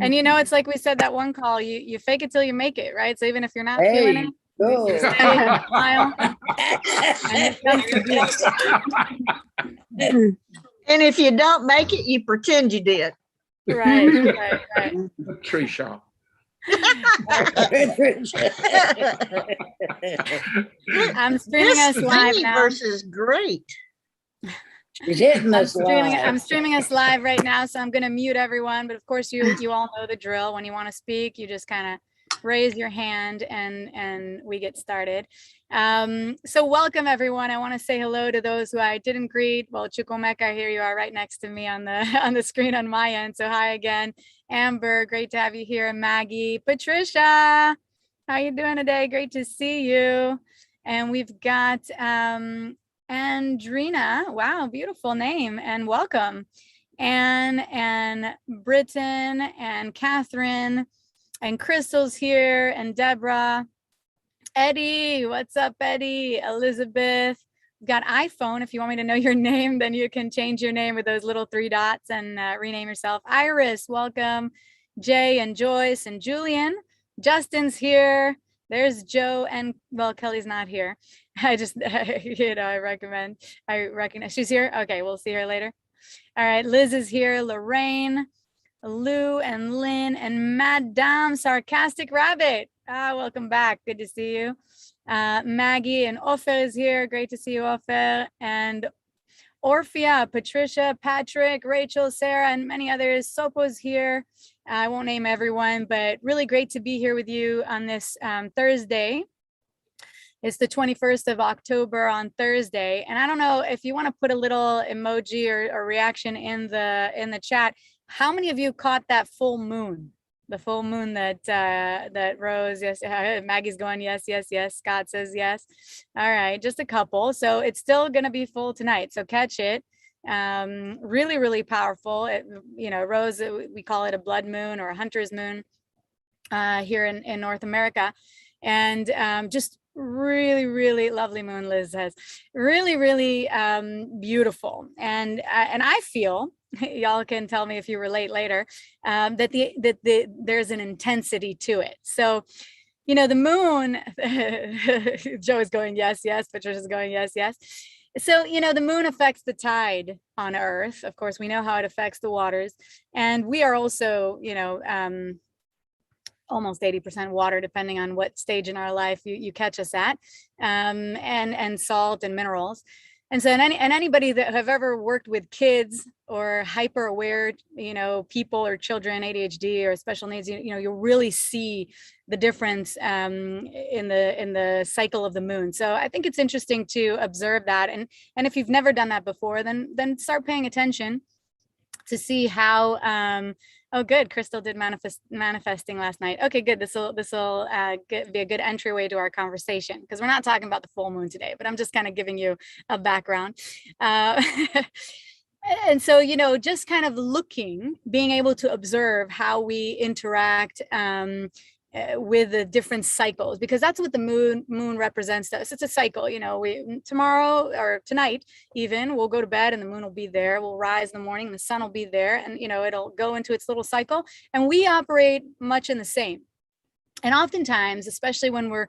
And it's like we said that one call, you fake it till you make it, right? So even if you're not feeling it, you stay, smile, and it comes to be. And if you don't make it, you pretend you did. Right. Tree shop. I'm streaming us live now. Versus great. She's hitting us live. I'm streaming us live right now, so I'm going to mute everyone. But of course, you all know the drill. When you want to speak, you just kind of raise your hand and we get started. So welcome everyone. I want to say hello to those who I didn't greet. Well, Chukwumeka, here you are right next to me on the screen on my end. So hi again, Amber, great to have you here. Maggie, Patricia, how you doing today? Great to see you. And we've got Andrina, wow, beautiful name, and welcome. Anne and Britton and Catherine and Crystal's here and Deborah. Eddie, what's up, Eddie? Elizabeth, we've got iPhone. If you want me to know your name, then you can change your name with those little 3 dots and rename yourself. Iris, welcome. Jay and Joyce and Julian. Justin's here. There's Joe and, well, Kelly's not here. I just, I recognize she's here. Okay, we'll see her later. All right, Liz is here. Lorraine, Lou and Lynn and Madame Sarcastic Rabbit. Welcome back. Good to see you. Maggie and Ofer is here. Great to see you, Ofer. And Orphea, Patricia, Patrick, Rachel, Sarah, and many others. Sopo's here. I won't name everyone, but really great to be here with you on this Thursday. It's the 21st of October on Thursday. And I don't know if you want to put a little emoji or reaction in the chat. How many of you caught that full moon? The full moon that rose? Yes, Maggie's going yes. Scott says yes. All right, just a couple. So it's still going to be full tonight. So catch it. Really, really powerful. It, rose. We call it a blood moon or a hunter's moon here in North America, and just really, really lovely moon. Liz has really, really beautiful, and I feel. Y'all can tell me if you relate later, that there's an intensity to it. So, the moon, Joe is going yes, Patricia's going yes. So, the moon affects the tide on Earth. Of course, we know how it affects the waters. And we are also, almost 80% water, depending on what stage in our life you catch us at, and salt and minerals. And so, anybody that have ever worked with kids or hyper aware, people or children, ADHD or special needs, you'll really see the difference in the cycle of the moon. So I think it's interesting to observe that. And if you've never done that before, then start paying attention to see how. Oh, good. Crystal did manifesting last night. Okay, good. This will be a good entryway to our conversation, because we're not talking about the full moon today, but I'm just kind of giving you a background. And so, just kind of being able to observe how we interact with the different cycles, because that's what the moon represents to us. It's a cycle. We tomorrow or tonight even we'll go to bed and the moon will be there. We'll rise in the morning and the sun will be there, and it'll go into its little cycle, and we operate much in the same. And oftentimes, especially when we're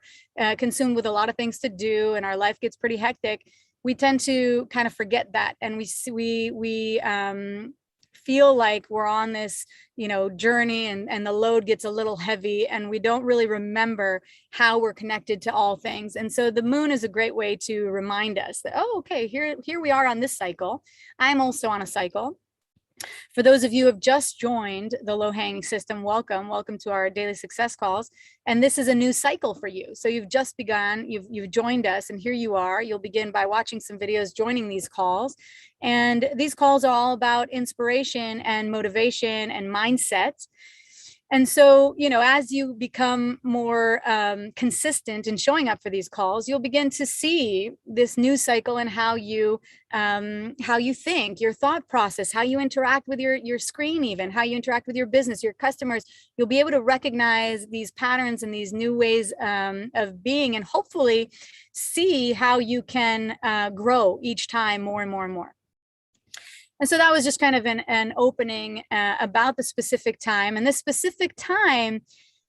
consumed with a lot of things to do and our life gets pretty hectic, we tend to kind of forget that, and we feel like we're on this journey, and the load gets a little heavy, and we don't really remember how we're connected to all things. And so the moon is a great way to remind us that, oh, okay, here we are on this cycle. I'm also on a cycle. For those of you who have just joined the Low Hanging System, welcome to our daily success calls. And this is a new cycle for you. So you've just begun, you've joined us, and here you are. You'll begin by watching some videos, joining these calls. And these calls are all about inspiration and motivation and mindset. And so, as you become more consistent in showing up for these calls, you'll begin to see this new cycle in how you think, your thought process, how you interact with your screen, even how you interact with your business, your customers. You'll be able to recognize these patterns and these new ways of being, and hopefully see how you can grow each time more and more and more. And so that was just kind of an opening about the specific time. And this specific time,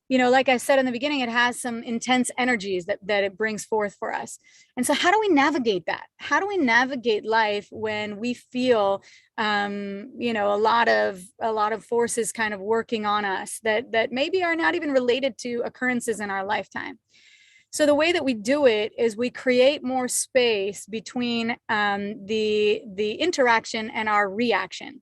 you know, like I said in the beginning, it has some intense energies that it brings forth for us. And so how do we navigate that? How do we navigate life when we feel, you know, a lot of forces kind of working on us that maybe are not even related to occurrences in our lifetime? So the way that we do it is we create more space between the interaction and our reaction.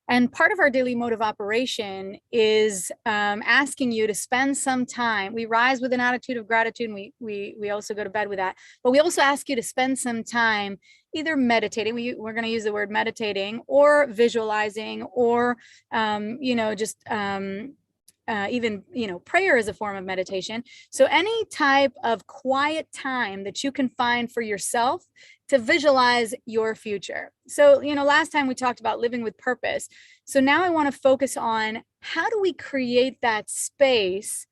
And part of our daily mode of operation is asking you to spend some time. We rise with an attitude of gratitude, and we also go to bed with that. But we also ask you to spend some time either meditating. We're going to use the word meditating, or visualizing, or you know, just even, you know, prayer is a form of meditation. So any type of quiet time that you can find for yourself to visualize your future. So, you know, last time we talked about living with purpose. So now I want to focus on how do we create that space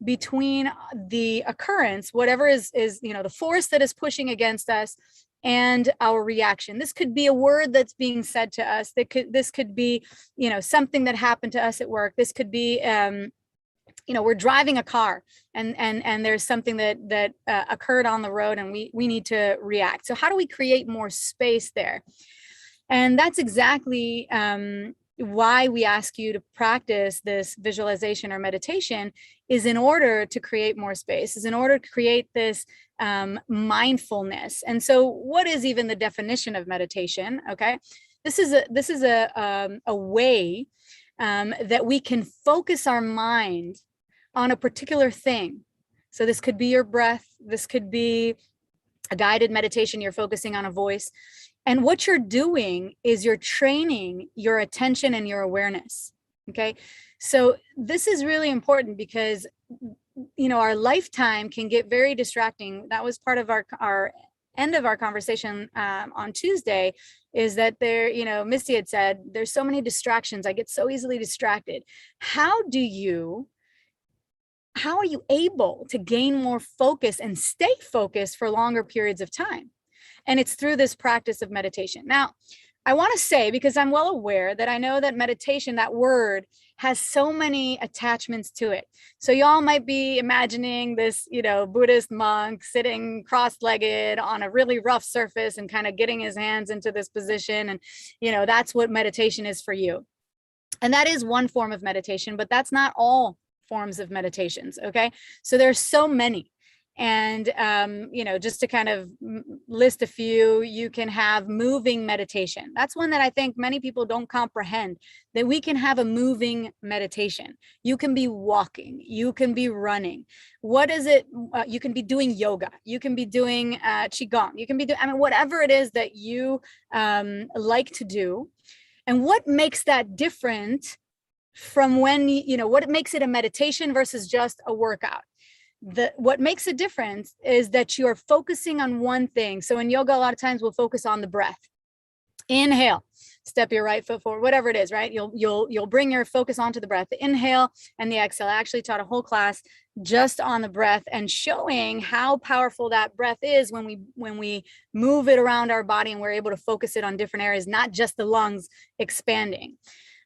between the occurrence, whatever is, you know, the force that is pushing against us, and our reaction. This could be a word that's being said to us. This could be, you know, something that happened to us at work. This could be, you know, we're driving a car and there's something that occurred on the road, and we need to react. So how do we create more space there? And that's exactly why we ask you to practice this visualization or meditation, is in order to create more space, is in order to create this mindfulness. And so what is even the definition of meditation? Okay, this is a way that we can focus our mind on a particular thing. So this could be your breath, this could be a guided meditation, you're focusing on a voice. And what you're doing is you're training your attention and your awareness. Okay, so this is really important because, you know, our lifetime can get very distracting. That was part of our end of our conversation on Tuesday, is that there, you know, Misty had said, there's so many distractions. I get so easily distracted. How are you able to gain more focus and stay focused for longer periods of time? And it's through this practice of meditation. Now, I want to say, because I'm well aware that I know that meditation, that word, has so many attachments to it. So y'all might be imagining this, you know, Buddhist monk sitting cross-legged on a really rough surface and kind of getting his hands into this position. And, you know, that's what meditation is for you. And that is one form of meditation, but that's not all forms of meditations. Okay. So there's so many. And, you know, just to kind of list a few, you can have moving meditation. That's one that I think many people don't comprehend, that we can have a moving meditation. You can be walking, you can be running. What is it? You can be doing yoga, you can be doing qigong, you can be doing, I mean, whatever it is that you like to do. And what makes that different from when, you know, what makes it a meditation versus just a workout? What makes a difference is that you're focusing on one thing. So in yoga, a lot of times we'll focus on the breath. Inhale, step your right foot forward, whatever it is, right? You'll bring your focus onto the breath, the inhale and the exhale. I actually taught a whole class just on the breath and showing how powerful that breath is when we move it around our body and we're able to focus it on different areas, not just the lungs expanding.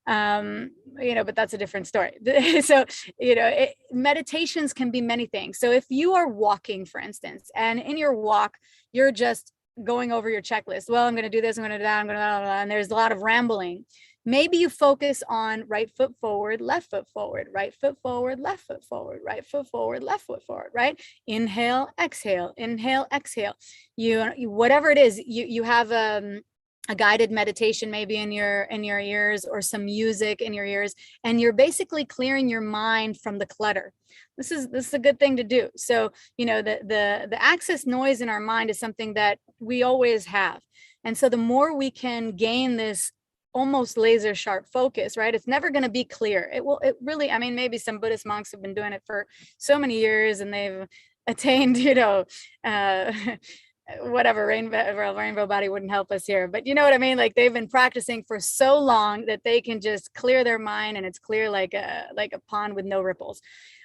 You know, but that's a different story. So, you know, meditations can be many things. So if you are walking, for instance, and in your walk, you're just going over your checklist. Well, I'm going to do this, I'm going to do that, I'm going to blah, blah, blah, and there's a lot of rambling. Maybe you focus on right foot forward, left foot forward, right foot forward, left foot forward, right foot forward, left foot forward, right? Inhale, exhale, inhale, exhale. You whatever it is, you have a guided meditation maybe in your ears, or some music in your ears, and you're basically clearing your mind from the clutter. This is a good thing to do. So, you know, the excess noise in our mind is something that we always have. And so the more we can gain this almost laser sharp focus, right? It's never going to be clear. It really, I mean, maybe some Buddhist monks have been doing it for so many years and they've attained, you know, whatever, rainbow body wouldn't help us here, but you know what I mean? Like they've been practicing for so long that they can just clear their mind and it's clear like a pond with no ripples.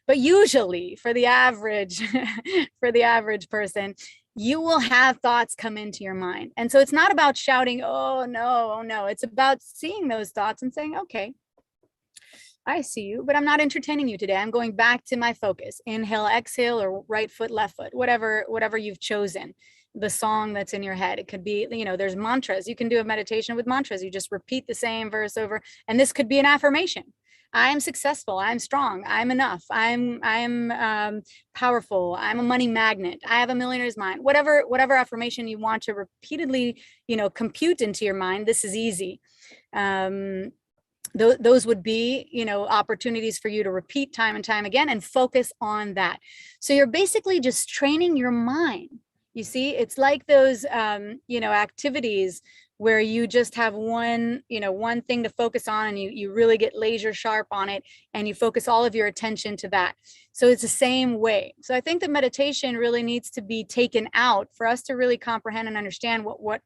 But usually for the average person, you will have thoughts come into your mind. And so it's not about shouting, oh no, oh no. It's about seeing those thoughts and saying, okay, I see you, but I'm not entertaining you today. I'm going back to my focus. Inhale, exhale, or right foot, left foot, whatever you've chosen. The song that's in your head. It could be, there's mantras. You can do a meditation with mantras. You just repeat the same verse over. And this could be an affirmation. I'm successful. I'm strong. I'm enough. I'm powerful. I'm a money magnet. I have a millionaire's mind. Whatever affirmation you want to repeatedly, compute into your mind. This is easy. Those would be, opportunities for you to repeat time and time again and focus on that. So you're basically just training your mind. You see, it's like those, activities where you just have one thing to focus on, and you really get laser sharp on it, and you focus all of your attention to that. So it's the same way. So I think that meditation really needs to be taken out for us to really comprehend and understand what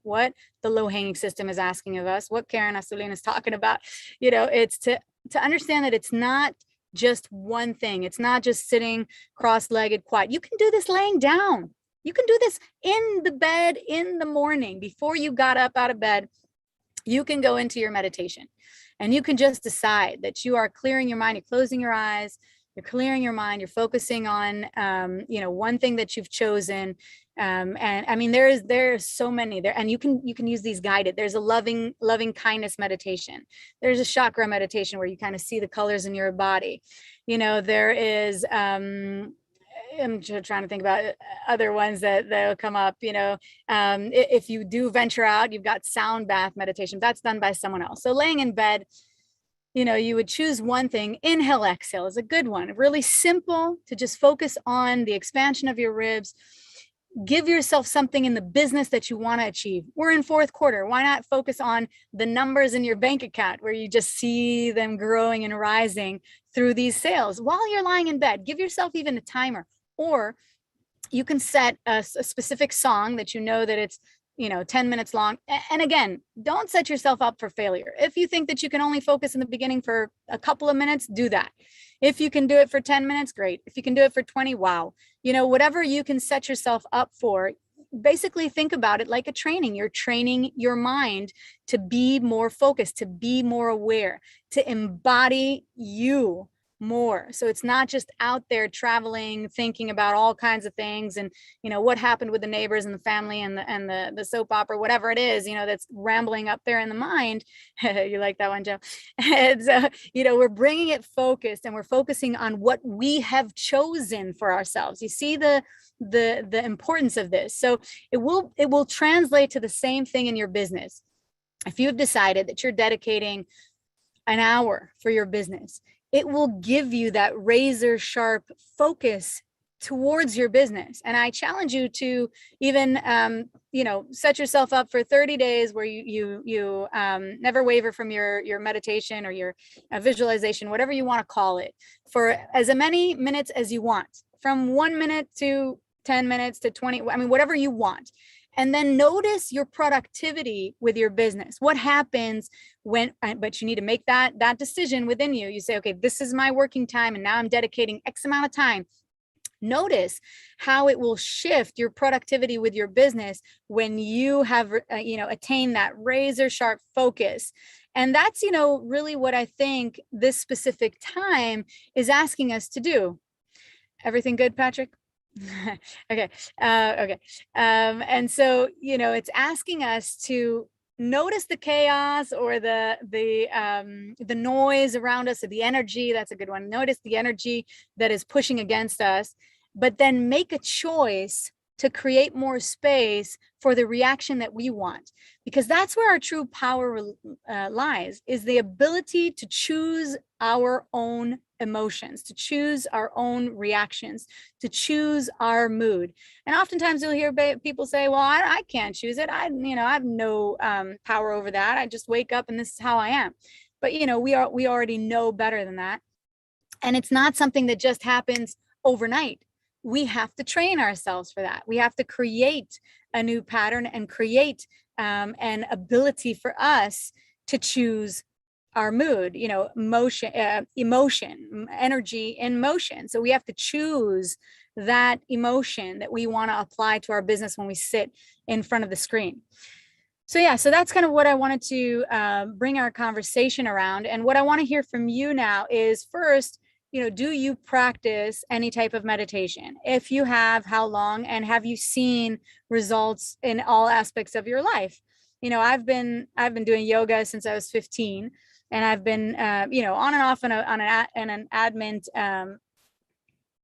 the low-hanging system is asking of us, what Karen Asulin is talking about. It's to understand that it's not just one thing. It's not just sitting cross-legged quiet. You can do this laying down. You can do this in the bed in the morning before you got up out of bed. You can go into your meditation, and you can just decide that you are clearing your mind. You're closing your eyes. You're clearing your mind. You're focusing on, one thing that you've chosen. And I mean, there's so many there, and you can use these guided. There's a loving kindness meditation. There's a chakra meditation where you kind of see the colors in your body. There is, I'm trying to think about other ones that will come up. If you do venture out, you've got sound bath meditation. That's done by someone else. So laying in bed, you would choose one thing. Inhale, exhale is a good one. Really simple to just focus on the expansion of your ribs. Give yourself something in the business that you want to achieve. We're in fourth quarter. Why not focus on the numbers in your bank account where you just see them growing and rising through these sales while you're lying in bed? Give yourself even a timer. Or you can set a specific song that that it's 10 minutes long. And again, don't set yourself up for failure. If you think that you can only focus in the beginning for a couple of minutes, do that. If you can do it for 10 minutes, great. If you can do it for 20, wow. Whatever you can set yourself up for, basically think about it like a training. You're training your mind to be more focused, to be more aware, to embody you more. So it's not just out there traveling, thinking about all kinds of things and what happened with the neighbors and the family and the soap opera, whatever it is, that's rambling up there in the mind. You like that one, Joe? And so, we're bringing it focused, and we're focusing on what we have chosen for ourselves. You see the importance of this. So it will translate to the same thing in your business. If you've decided that you're dedicating an hour for your business, it will give you that razor sharp focus towards your business. And I challenge you to even, set yourself up for 30 days where you never waver from your meditation or your visualization, whatever you want to call it, for as many minutes as you want, from 1 minute to 10 minutes to 20, whatever you want. And then notice your productivity with your business. What happens but you need to make that decision within you. You say, okay, this is my working time, and now I'm dedicating X amount of time. Notice how it will shift your productivity with your business when you have, attained that razor sharp focus. And that's, really what I think this specific time is asking us to do. Everything good, Patrick? Okay. Okay. And so, it's asking us to notice the chaos or the noise around us, or the energy. That's a good one. Notice the energy that is pushing against us, but then make a choice to create more space for the reaction that we want, because that's where our true power lies, is the ability to choose our own emotions, to choose our own reactions, to choose our mood. And oftentimes you'll hear people say, well, I can't choose it. I have no power over that. I just wake up and this is how I am. But, we already know better than that. And it's not something that just happens overnight. We have to train ourselves for that. We have to create a new pattern and create an ability for us to choose our mood, emotion, energy in motion. So we have to choose that emotion that we want to apply to our business when we sit in front of the screen. So yeah, so that's kind of what I wanted to bring our conversation around. And what I want to hear from you now is, first, do you practice any type of meditation? If you have, how long? And have you seen results in all aspects of your life? I've been doing yoga since I was 15, and I've been on and off in an admin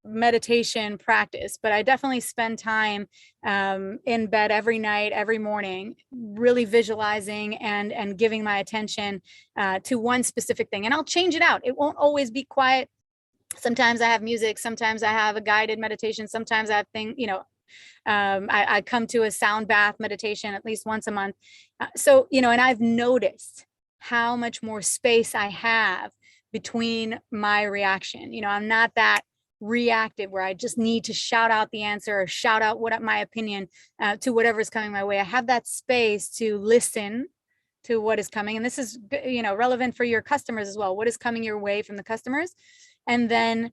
meditation practice, but I definitely spend time in bed every night, every morning, really visualizing and giving my attention to one specific thing. And I'll change it out. It won't always be quiet. Sometimes I have music, sometimes I have a guided meditation, sometimes I have I come to a sound bath meditation at least once a month. And I've noticed how much more space I have between my reaction. I'm not that reactive where I just need to shout out the answer or shout out my opinion to whatever's coming my way. I have that space to listen to what is coming. And this is, relevant for your customers as well. What is coming your way from the customers? And then,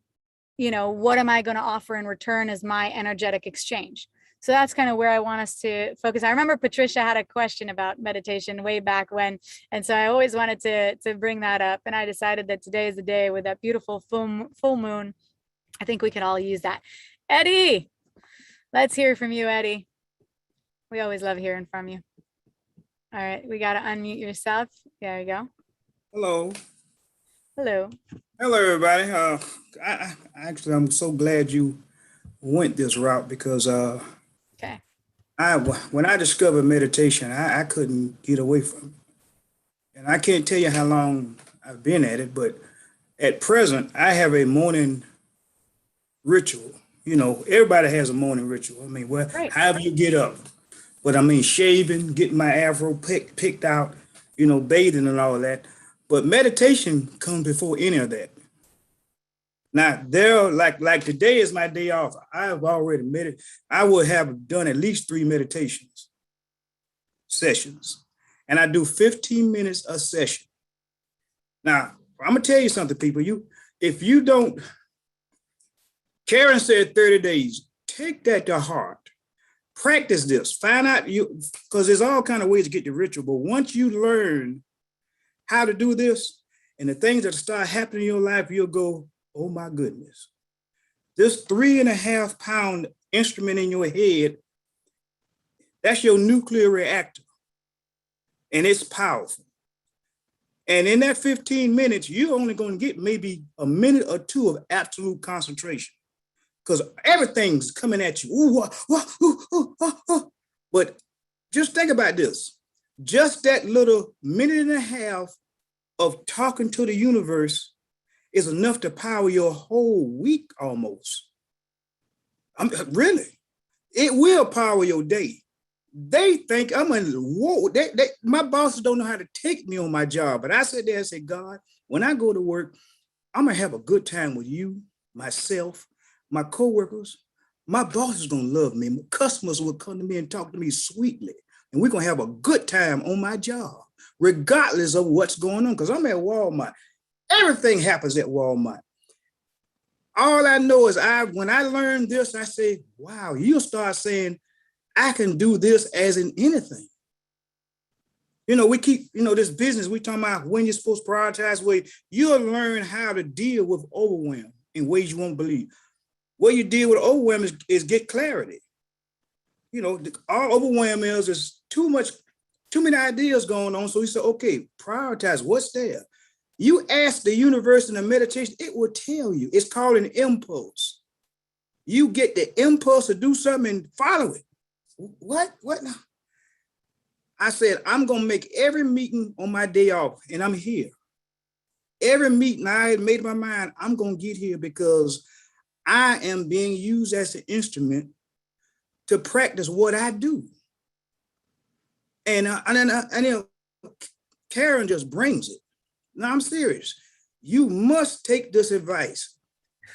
what am I going to offer in return as my energetic exchange? So that's kind of where I want us to focus. I remember Patricia had a question about meditation way back when. And so I always wanted to bring that up. And I decided that today is the day with that beautiful full moon. I think we can all use that. Eddie, let's hear from you, Eddie. We always love hearing from you. All right, we got to unmute yourself. There you go. Hello. Hello. Hello, everybody. I'm so glad you went this route because Okay. when I discovered meditation, I couldn't get away from it. And I can't tell you how long I've been at it, but at present, I have a morning ritual. Everybody has a morning ritual. Right. However you get up. But shaving, getting my afro picked out, bathing and all of that. But meditation comes before any of that. Now, like today is my day off. I have already meditated. I would have done at least 3 meditations sessions. And I do 15 minutes a session. Now, I'm going to tell you something, people. If you don't, Karen said 30 days, take that to heart. Practice this. Find out because there's all kind of ways to get the ritual. But once you learn how to do this and the things that start happening in your life, you'll go, oh my goodness. This 3.5 pound instrument in your head, that's your nuclear reactor. And it's powerful. And in that 15 minutes, you're only going to get maybe a minute or 2 of absolute concentration. Because everything's coming at you. But just think about this. Just that little minute and a half of talking to the universe is enough to power your whole week almost. Really, it will power your day. They think I'm my bosses don't know how to take me on my job. But I sat there and said, God, when I go to work, I'm going to have a good time with you, myself, my coworkers. My boss is going to love me. Customers will come to me and talk to me sweetly. And we're going to have a good time on my job, regardless of what's going on, because I'm at Walmart. Everything happens at Walmart. All I know is when I learned this, I say, wow, you'll start saying, I can do this as in anything. We keep, this business, we talking about when you're supposed to prioritize, where you'll learn how to deal with overwhelm in ways you won't believe. What you deal with overwhelm is get clarity. All overwhelm is too many ideas going on. So we say, okay, prioritize what's there. You ask the universe in a meditation, it will tell you. It's called an impulse. You get the impulse to do something and follow it. What now? I said, I'm going to make every meeting on my day off, and I'm here. Every meeting I had made up my mind, I'm going to get here because I am being used as an instrument to practice what I do. And Karen just brings it. No, I'm serious. You must take this advice.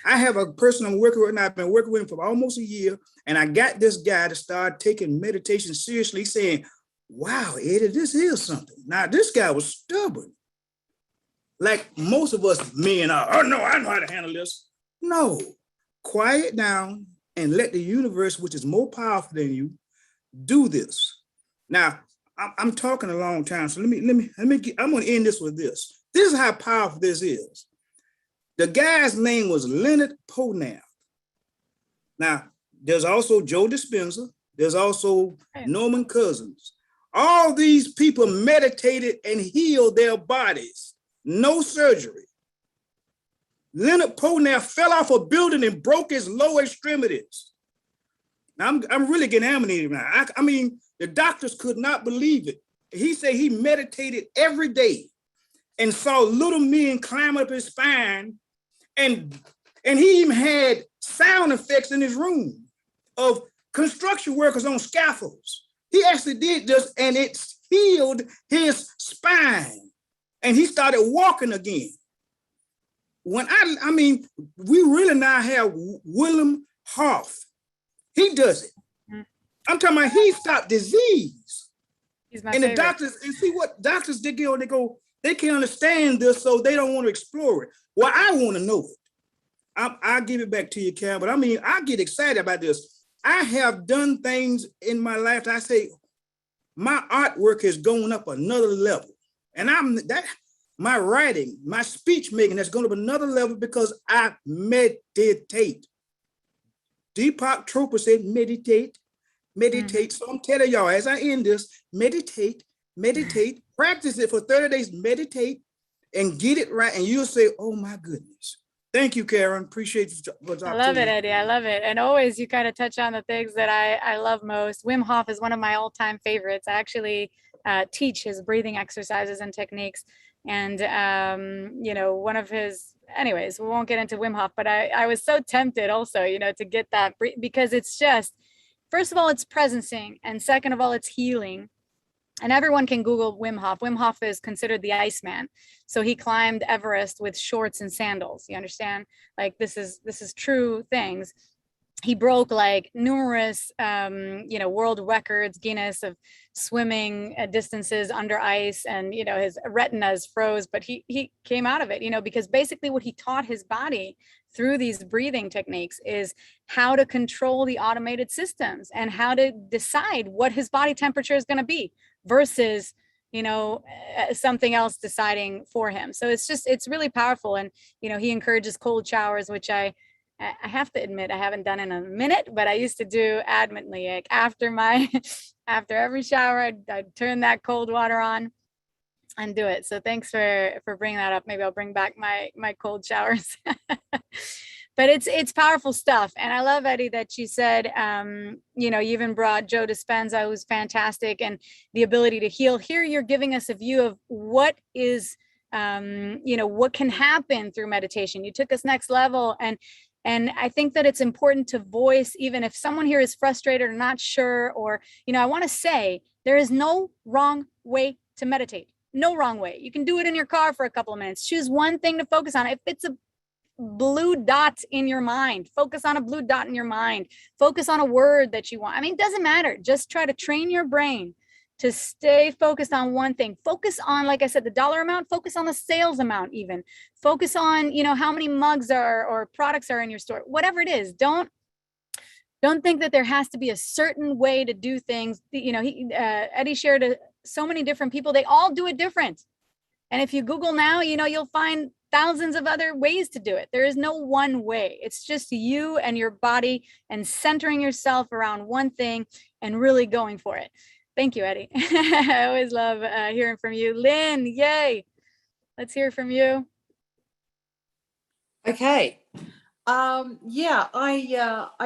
I have a person I'm working with, and I've been working with him for almost a year, and I got this guy to start taking meditation seriously, saying, wow, Eddie, this is something. Now, this guy was stubborn. like most of us men are. Oh no, I know how to handle this. No, quiet down and let the universe, which is more powerful than you, do this. Now, I'm talking a long time, so let me I'm going to end this with this. This is how powerful this is. The guy's name was Leonard Ponath. Now, there's also Joe Dispenza. There's also Norman Cousins. All these people meditated and healed their bodies. No surgery. Leonard Ponath fell off a building and broke his lower extremities. Now, I'm really getting animated now. I mean, the doctors could not believe it. He said he meditated every day and saw little men climb up his spine, and he even had sound effects in his room of construction workers on scaffolds. He actually did this, and it healed his spine, and he started walking again. When I mean, we really now have Wim Hof. He does it. I'm talking about he stopped disease. He's my and favorite. the doctors, and see what doctors they go, they can't understand this, so they don't want to explore it. Well, I want to know it. I'll give it back to you, Cam, but I mean, I get excited about this. I have done things in my life that I say, my artwork has gone up another level. And my writing, my speech making has gone up another level because I meditate. Deepak Chopra said, meditate. So I'm telling y'all, as I end this, meditate, practice it for 30 days, meditate and get it right. And you'll say, oh my goodness. Thank you, Karen. Appreciate you. I love it, Eddie. I love it. And always you kind of touch on the things that I love most. Wim Hof is one of my all-time favorites. I actually teach his breathing exercises and techniques. And, one of his, anyways, we won't get into Wim Hof, but I was so tempted also, to get that, because it's just, first of all, it's presencing. And second of all, it's healing. And everyone can Google Wim Hof. Wim Hof is considered the Iceman. So he climbed Everest with shorts and sandals. You understand? Like this is true things. He broke like numerous, world records, Guinness, of swimming distances under ice, and his retinas froze, but he came out of it. Because basically what he taught his body through these breathing techniques is how to control the automated systems and how to decide what his body temperature is going to be versus something else deciding for him. So it's really powerful. And he encourages cold showers, which I have to admit I haven't done in a minute, but I used to do adamantly. Like after every shower, I'd turn that cold water on and do it. So thanks for bringing that up. Maybe I'll bring back my cold showers. But it's powerful stuff. And I love, Eddie, that you said, you even brought Joe Dispenza, who's fantastic, and the ability to heal. Here you're giving us a view of what is, what can happen through meditation. You took us next level. And I think that it's important to voice, even if someone here is frustrated or not sure, or, I want to say there is no wrong way to meditate. No wrong way. You can do it in your car for a couple of minutes. Choose one thing to focus on. If it's a blue dot in your mind, focus on a blue dot in your mind. Focus on a word that you want. I mean, it doesn't matter. Just try to train your brain to stay focused on one thing. Focus on, like I said, the dollar amount. Focus on the sales amount even. Focus on, how many mugs or products are in your store. Whatever it is, don't think that there has to be a certain way to do things. Eddie shared so many different people. They all do it different. And if you Google now, you'll find thousands of other ways to do it. There is no one way. It's just you and your body and centering yourself around one thing and really going for it. Thank you, Eddie. I always love hearing from you. Lynn, yay. Let's hear from you. Okay. I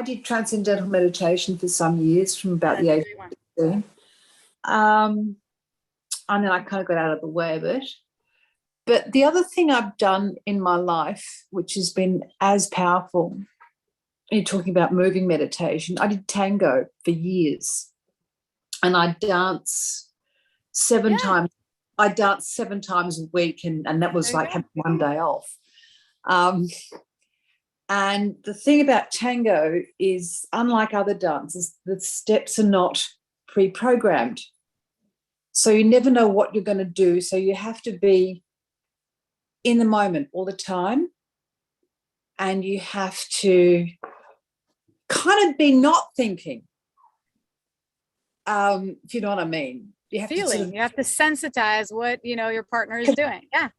did transcendental meditation for some years, from about the age of 16. And then I kind of got out of the way of it. But the other thing I've done in my life, which has been as powerful, you're talking about moving meditation, I did tango for years. And I dance 7 times. I dance 7 times a week, and that was like having one day off. And the thing about tango is, unlike other dances, the steps are not pre-programmed. So you never know what you're going to do. So you have to be in the moment all the time, and you have to kind of be not thinking, if you know what I mean. You have Feeling, to you have to sensitize what, your partner is doing. Yeah.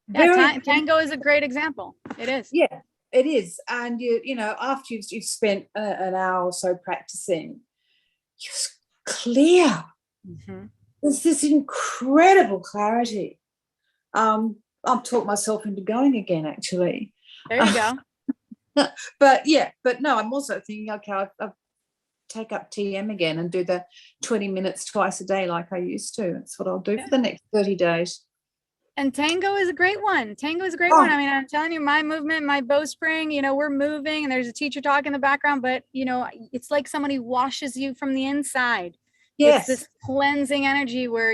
very, Tango is a great example. It is. yeah, it is. And after you've spent an hour or so practicing, you're clear. Mm-hmm. There's this incredible clarity. I've talked myself into going again, actually. There you go. But no, I'm also thinking, okay, I'll take up TM again and do the 20 minutes twice a day like I used to. That's what I'll do for the next 30 days. And tango is a great one. Tango is a great Oh. one. I mean, I'm telling you, my movement, my bowspring, we're moving and there's a teacher talking in the background, but it's like somebody washes you from the inside. Yes. It's this cleansing energy where,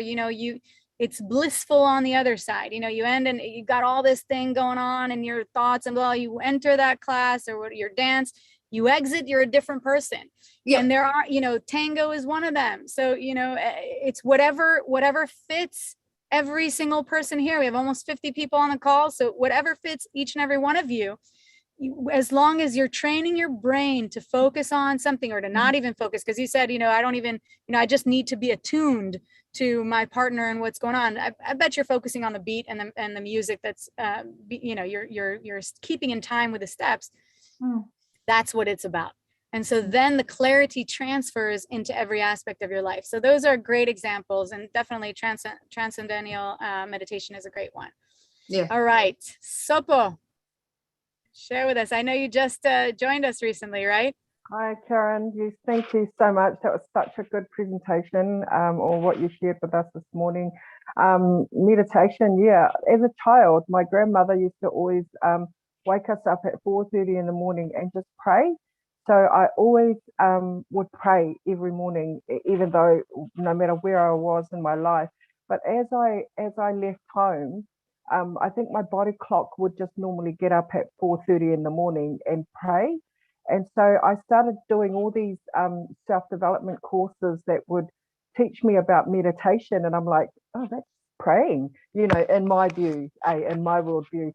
it's blissful on the other side. You end and you got all this thing going on and your thoughts, and well, you enter that class or your dance, you exit, you're a different person. Yeah. And there are, tango is one of them. So, it's whatever fits every single person here. We have almost 50 people on the call. So whatever fits each and every one of you, as long as you're training your brain to focus on something or to not even focus, because you said, I don't even, I just need to be attuned to my partner and what's going on. I bet you're focusing on the beat and the music that's, you're keeping in time with the steps. That's what it's about. And so then the clarity transfers into every aspect of your life. So those are great examples, and definitely transcendental meditation is a great one. Yeah. All right. Sopo, share with us. I know you just joined us recently, right? Hi, Karen. Yes, thank you so much. That was such a good presentation, or what you shared with us this morning. Meditation, yeah. As a child, my grandmother used to always wake us up at 4:30 in the morning and just pray. So I always would pray every morning, even though no matter where I was in my life. But as I left home, I think my body clock would just normally get up at 4:30 in the morning and pray. And so I started doing all these self-development courses that would teach me about meditation. And I'm like, oh, that's praying, in my view, in my worldview.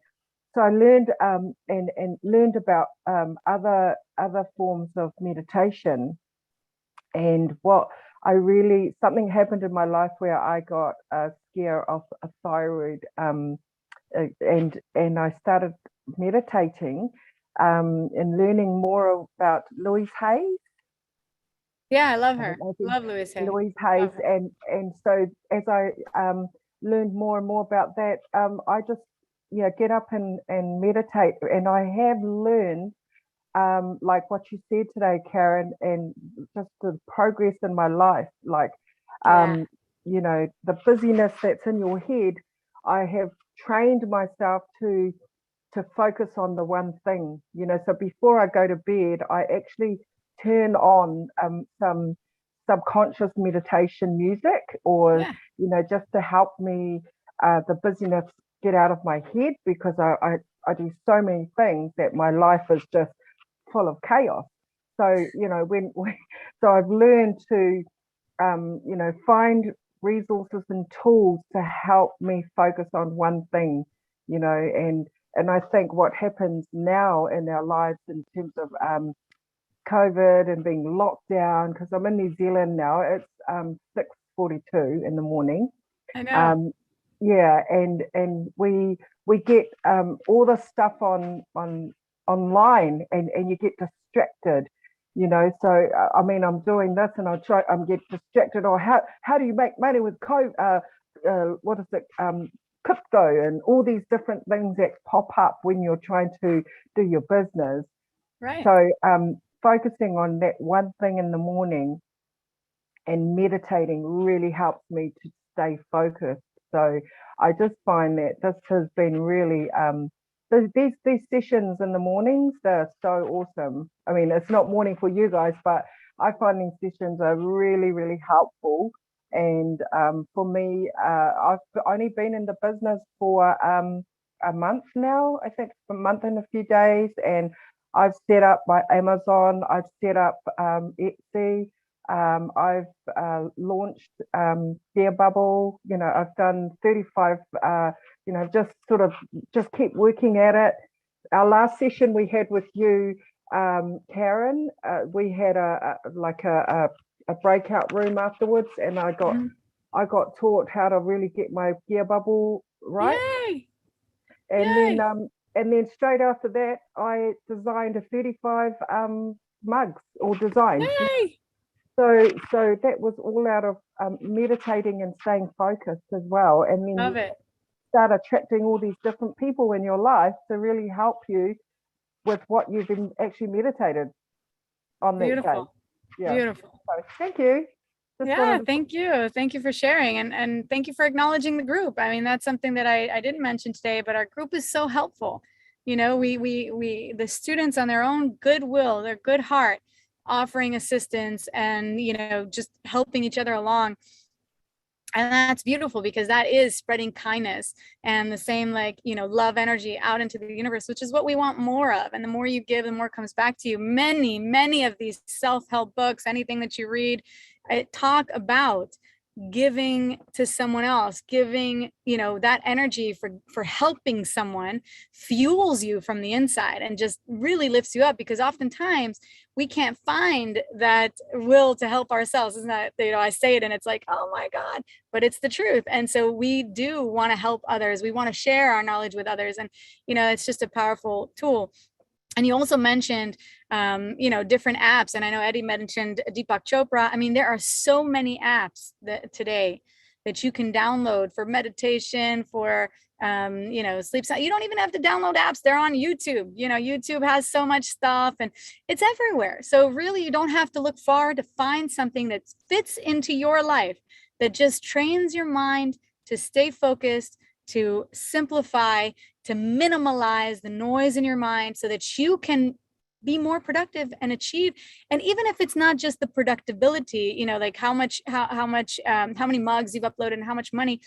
So I learned and learned about other forms of meditation. And something happened in my life where I got a scare of a thyroid, and I started meditating and learning more about Louise Hay. Yeah, I love her. Love Louise Hay. Louise Hay's, and so as I learned more and more about that, I just get up and meditate, and I have learned like what you said today, Karen, and just the progress in my life, like the busyness that's in your head. I have trained myself to focus on the one thing, so before I go to bed, I actually turn on some subconscious meditation music, or just to help me the busyness get out of my head, because I do so many things that my life is just full of chaos. So so I've learned to find resources and tools to help me focus on one thing, and I think what happens now in our lives in terms of COVID and being locked down, because I'm in New Zealand now, it's 6:42 in the morning. I know. And we get all the stuff on online, and you get distracted, so I mean, I'm doing this and I'm get distracted, or how do you make money with COVID, what is it, crypto, and all these different things that pop up when you're trying to do your business. Right. So focusing on that one thing in the morning and meditating really helps me to stay focused. So I just find that this has been really these sessions in the mornings, they're so awesome. I mean, it's not morning for you guys, but I find these sessions are really, really helpful. And for me, I've only been in the business for a month now, I think a month and a few days, and I've set up my Amazon, I've set up Etsy, I've launched Gear Bubble. I've done 35. Just sort of just keep working at it. Our last session we had with you, Karen, we had a breakout room afterwards, and I got taught how to really get my gear bubble right. Yay! And then straight after that, I designed a 35 mugs or design. Yay! So that was all out of meditating and staying focused as well. And then Love it. start attracting all these different people in your life to really help you with what you've been actually meditated on that Beautiful. day. Yeah. Beautiful. So thank you. Thank you. Thank you for sharing, and thank you for acknowledging the group. I mean, that's something that I didn't mention today, but our group is so helpful. We the students on their own goodwill, their good heart, offering assistance and just helping each other along. And that's beautiful, because that is spreading kindness and the same love energy out into the universe, which is what we want more of. And the more you give, the more comes back to you. Many of these self-help books, anything that you read, talk about giving to someone else, giving that energy for helping someone fuels you from the inside and just really lifts you up, because oftentimes we can't find that will to help ourselves. Isn't that, I say it and it's like, oh my God, but it's the truth. And so we do want to help others. We want to share our knowledge with others, and it's just a powerful tool. And you also mentioned, different apps. And I know Eddie mentioned Deepak Chopra. I mean, there are so many apps today that you can download for meditation, for, sleep. You don't even have to download apps. They're on YouTube. YouTube has so much stuff and it's everywhere. So really, you don't have to look far to find something that fits into your life, that just trains your mind to stay focused, to simplify, to minimalize the noise in your mind so that you can be more productive and achieve. And even if it's not just the productivity, like how many mugs you've uploaded and how much money,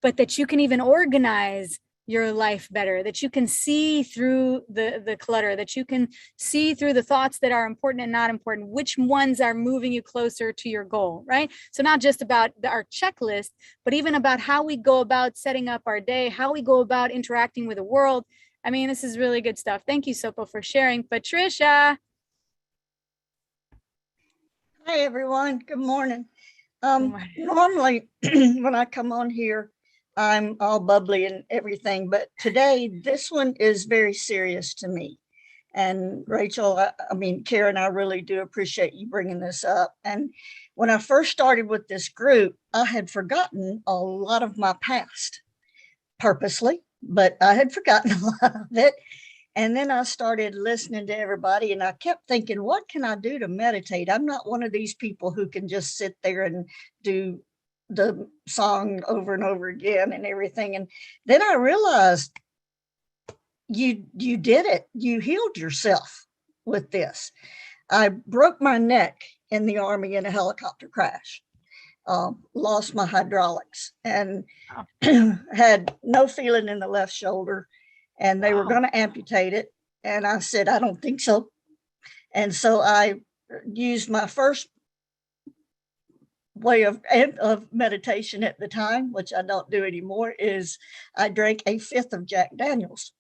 but that you can even organize your life better, that you can see through the clutter, that you can see through the thoughts that are important and not important, which ones are moving you closer to your goal, right? So not just about our checklist, but even about how we go about setting up our day, how we go about interacting with the world. I mean, this is really good stuff. Thank you, Sopo, for sharing. Patricia. Hi, everyone. Good morning. Normally, when I come on here, I'm all bubbly and everything, but today this one is very serious to me. And Rachel, Karen, I really do appreciate you bringing this up. And when I first started with this group, I had forgotten a lot of my past, purposely, but I had forgotten a lot of it. And then I started listening to everybody, and I kept thinking, what can I do to meditate? I'm not one of these people who can just sit there and do the song over and over again and everything. And then I realized you did it. You healed yourself with this. I broke my neck in the Army in a helicopter crash, lost my hydraulics, and had no feeling in the left shoulder, and they were going to amputate it. And I said, I don't think so. And so I used my first way of meditation at the time, which I don't do anymore, is I drank a fifth of Jack Daniels.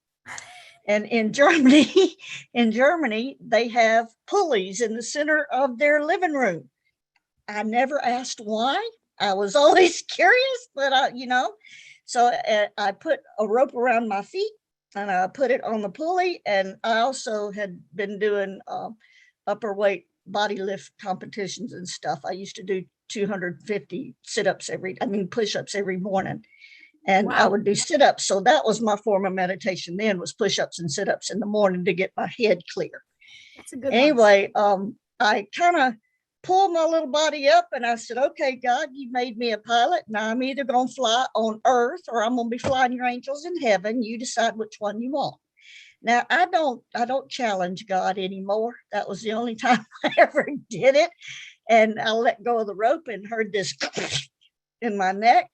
And in Germany, they have pulleys in the center of their living room. I never asked why. I was always curious, but so I put a rope around my feet and I put it on the pulley. And I also had been doing upper weight body lift competitions and stuff. I used to do 250 push-ups every morning. And wow. I would do sit-ups. So that was my form of meditation then, was push-ups and sit-ups in the morning to get my head clear. That's a good anyway, I kind of pulled my little body up and I said, okay, God, you made me a pilot. Now I'm either going to fly on earth or I'm going to be flying your angels in heaven. You decide which one you want. Now, I don't challenge God anymore. That was the only time I ever did it. And I let go of the rope and heard this in my neck.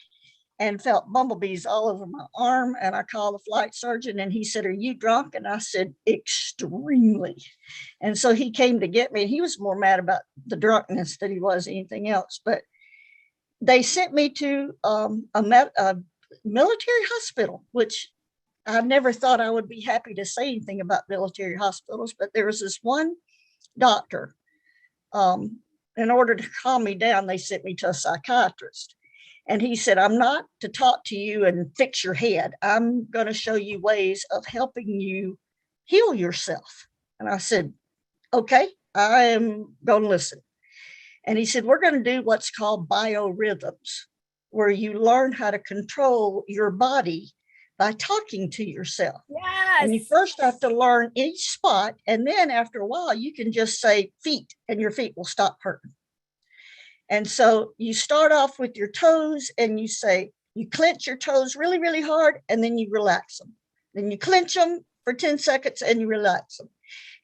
and felt bumblebees all over my arm. And I called the flight surgeon and he said, "Are you drunk?" And I said, "Extremely." And so he came to get me. He was more mad about the drunkenness than he was anything else. But they sent me to a military hospital, which I never thought I would be happy to say anything about military hospitals. But there was this one doctor. In order to calm me down, they sent me to a psychiatrist. And he said, "I'm not to talk to you and fix your head. I'm going to show you ways of helping you heal yourself." And I said, "Okay, I am going to listen." And he said, "We're going to do what's called biorhythms, where you learn how to control your body by talking to yourself. And you Yes. first have to learn each spot. And then after a while, you can just say feet and your feet will stop hurting. And so you start off with your toes and you say, you clench your toes really, really hard, and then you relax them. Then you clench them for 10 seconds and you relax them.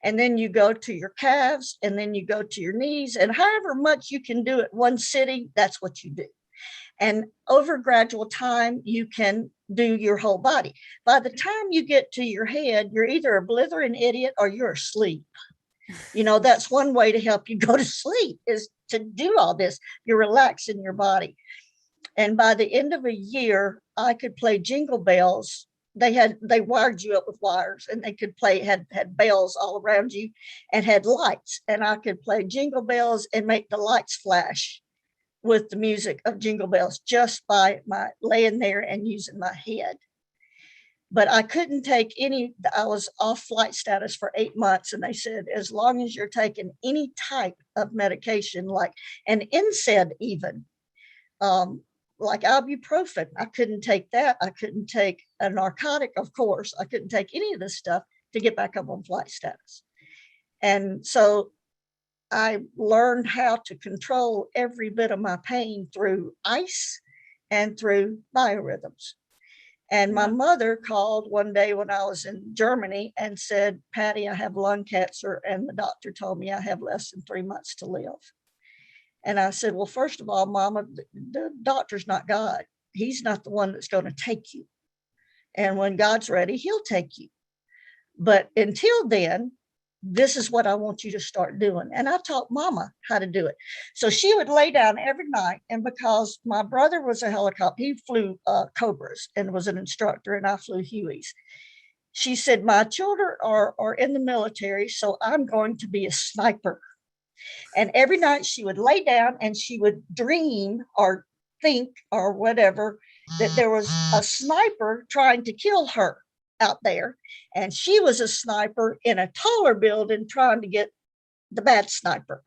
And then you go to your calves and then you go to your knees. And however much you can do at one sitting, that's what you do. And over gradual time, you can do your whole body. By the time you get to your head, you're either a blithering idiot or you're asleep. You know, that's one way to help you go to sleep, is to do all this. You're relaxing your body. And by the end of a year, I could play jingle bells. They wired you up with wires, and they could play, had bells all around you and had lights. And I could play jingle bells and make the lights flash with the music of jingle bells just by my laying there and using my head. But I couldn't take any, I was off flight status for 8 months. And they said, as long as you're taking any type of medication, like an NSAID even, like ibuprofen, I couldn't take that. I couldn't take a narcotic, of course. I couldn't take any of this stuff to get back up on flight status. And so I learned how to control every bit of my pain through ice and through biorhythms. And my mother called one day when I was in Germany and said, "Patty, I have lung cancer, and the doctor told me I have less than 3 months to live." And I said, "Well, first of all, Mama, the doctor's not God. He's not the one that's going to take you. And when God's ready, he'll take you. But until then, this is what I want you to start doing." And I taught Mama how to do it. So she would lay down every night. And because my brother was a helicopter, he flew Cobras and was an instructor, and I flew Hueys. She said, "My children are in the military, so I'm going to be a sniper." And every night she would lay down and she would dream or think or whatever that there was a sniper trying to kill her out there. And she was a sniper in a taller building trying to get the bad sniper.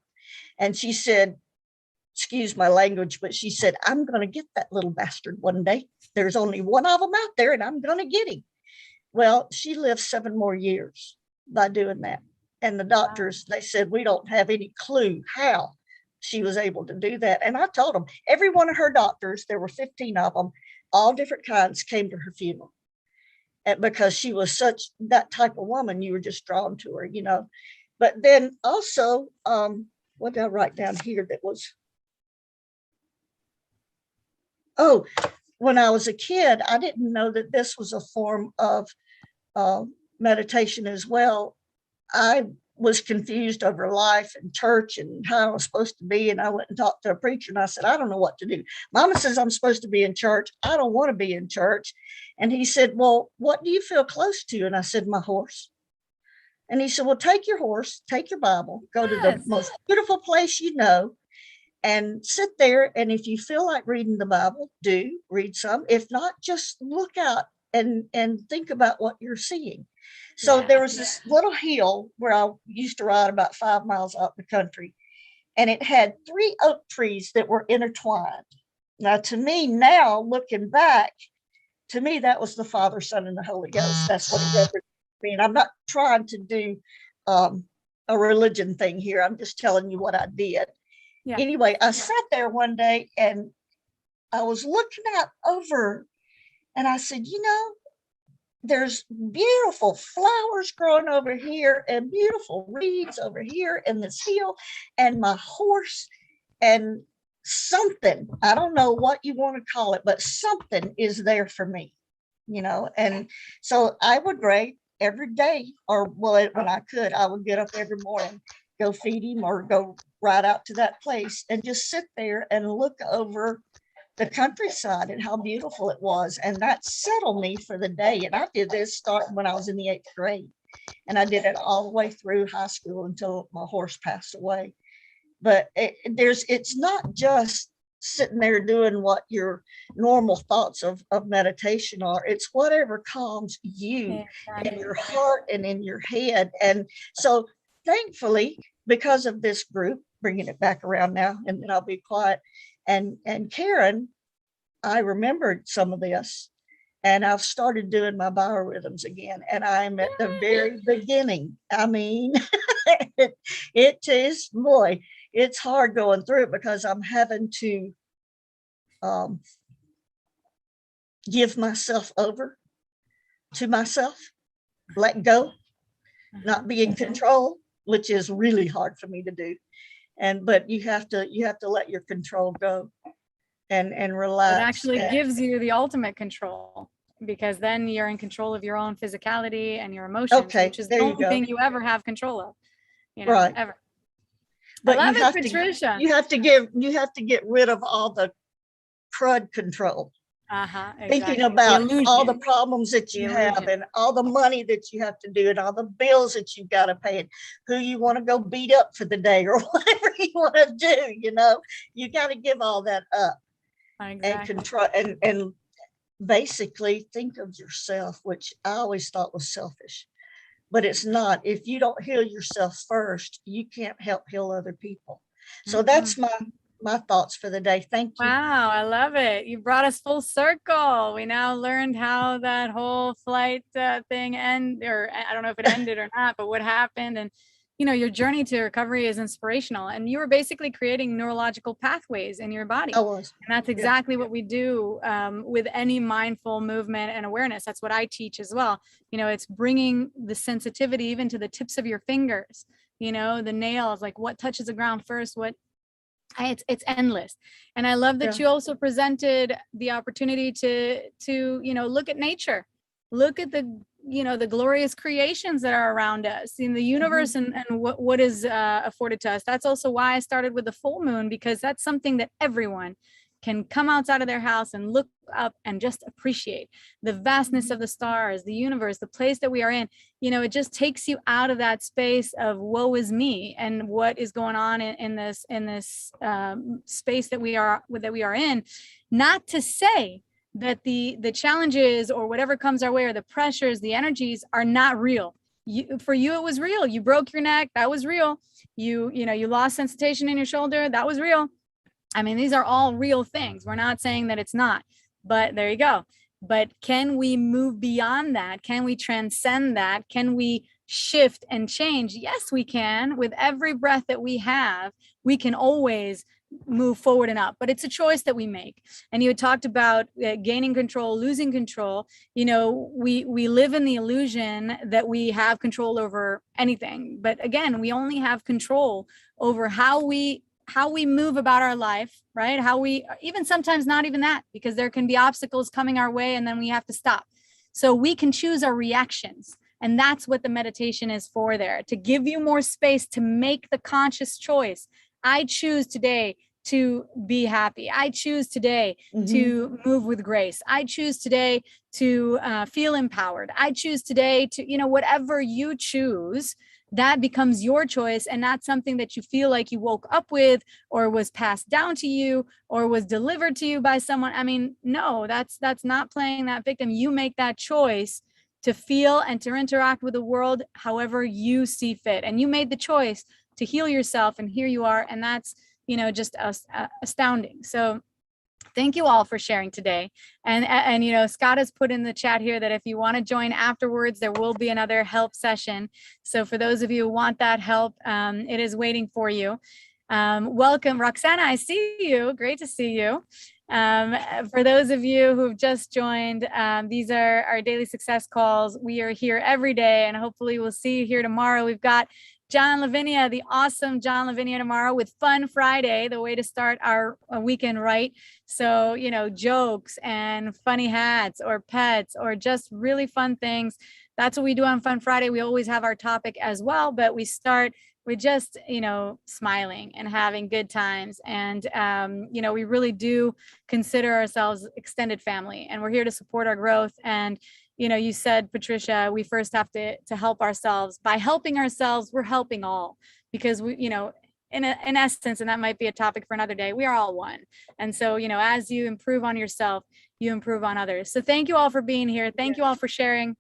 And she said, excuse my language, but she said, "I'm going to get that little bastard one day. There's only one of them out there and I'm going to get him." Well, she lived 7 more years by doing that. And the doctors, they said, we don't have any clue how she was able to do that. And I told them, every one of her doctors, there were 15 of them, all different kinds, came to her funeral. And because she was such that type of woman, you were just drawn to her, you know. But then also, what did I write down here that was, oh, when I was a kid, I didn't know that this was a form of meditation as well. I was confused over life and church and how I was supposed to be. And I went and talked to a preacher and I said, "I don't know what to do. Mama says I'm supposed to be in church. I don't want to be in church." And he said, "Well, what do you feel close to?" And I said, "My horse." And he said, "Well, take your horse, take your Bible, go to the most beautiful place you know, and sit there. And if you feel like reading the Bible, do read some. If not, just look out and think about what you're seeing." So there was this little hill where I used to ride about 5 miles out the country, and it had 3 oak trees that were intertwined. Now, to me, now looking back, to me, that was the Father, Son, and the Holy Ghost. That's what it represents me. And I'm not trying to do a religion thing here. I'm just telling you what I did. Yeah. Anyway, I sat there one day and I was looking out over, and I said, you know, there's beautiful flowers growing over here and beautiful reeds over here in this hill, and my horse. And something, I don't know what you want to call it, but something is there for me, and so I would pray every day, or when I could, I would get up every morning, go feed him or go right out to that place and just sit there and look over the countryside and how beautiful it was. And that settled me for the day. And I did this starting when I was in the 8th grade. And I did it all the way through high school until my horse passed away. But it's not just sitting there doing what your normal thoughts of meditation are. It's whatever calms you in your heart and in your head. And so thankfully, because of this group, bringing it back around now, and then I'll be quiet. And Karen, I remembered some of this, and I've started doing my biorhythms again. And I'm at the very beginning. I mean, it is, boy, it's hard going through it because I'm having to give myself over to myself, let go, not be in control, which is really hard for me to do. But you have to let your control go and relax. It actually gives you the ultimate control, because then you're in control of your own physicality and your emotions, which is the only thing you ever have control of, right, ever. But I love you have Patricia. You have to get rid of all the crud control. Exactly. Thinking about all the problems that you have and all the money that you have to do and all the bills that you've got to pay and who you want to go beat up for the day or whatever you want to do, you got to give all that up. And control and basically think of yourself, which I always thought was selfish, but it's not. If you don't heal yourself first, you can't help heal other people. So that's my thoughts for the day. Thank you. Wow, I love it. You brought us full circle. We now learned how that whole flight thing ended, or I don't know if it ended or not, but what happened. And your journey to recovery is inspirational, and you were basically creating neurological pathways in your body. I was. And that's exactly what we do with any mindful movement and awareness. That's what I teach as well. It's bringing the sensitivity even to the tips of your fingers, the nails, like what touches the ground first, it's endless. And I love that you also presented the opportunity to look at nature, look at the glorious creations that are around us in the universe, and what is afforded to us. That's also why I started with the full moon, because that's something that everyone can come outside of their house and look up and just appreciate the vastness of the stars, the universe, the place that we are in. It just takes you out of that space of woe is me and what is going on in this space that we are in. Not to say that the challenges or whatever comes our way, or the pressures, the energies, are not real. For you, it was real. You broke your neck. That was real. You lost sensation in your shoulder. That was real. I mean, these are all real things. We're not saying that it's not, but there you go. But can we move beyond that? Can we transcend that? Can we shift and change? Yes, we can. With every breath that we have, we can always move forward and up, but it's a choice that we make. And you had talked about gaining control, losing control. We live in the illusion that we have control over anything, but again, we only have control over how we move about our life, right? How we, even sometimes not even that, because there can be obstacles coming our way and then we have to stop. So we can choose our reactions. And that's what the meditation is for there, to give you more space to make the conscious choice. I choose today to be happy. I choose today to move with grace. I choose today to feel empowered. I choose today to, whatever you choose, that becomes your choice, and not something that you feel like you woke up with, or was passed down to you, or was delivered to you by someone. I mean, no, that's not playing that victim. You make that choice to feel and to interact with the world however you see fit. And you made the choice to heal yourself, and here you are. And that's, just astounding. So thank you all for sharing today. And Scott has put in the chat here that if you want to join afterwards, there will be another help session. So for those of you who want that help, it is waiting for you. Welcome, Roxana. I see you. Great to see you. For those of you who've just joined, these are our daily success calls. We are here every day, and hopefully we'll see you here tomorrow. We've got John Lavinia, the awesome John Lavinia tomorrow with Fun Friday, the way to start our weekend right. So, you know, jokes and funny hats or pets or just really fun things. That's what we do on Fun Friday. We always have our topic as well, but we start with just, you know, smiling and having good times. And, you know, we really do consider ourselves extended family, and we're here to support our growth. And, you know, you said, Patricia, we first have to help ourselves. By helping ourselves, we're helping all, because we, you know, in essence, and that might be a topic for another day, we are all one. And so, you know, as you improve on yourself, you improve on others. So thank you all for being here. Thank you all for sharing.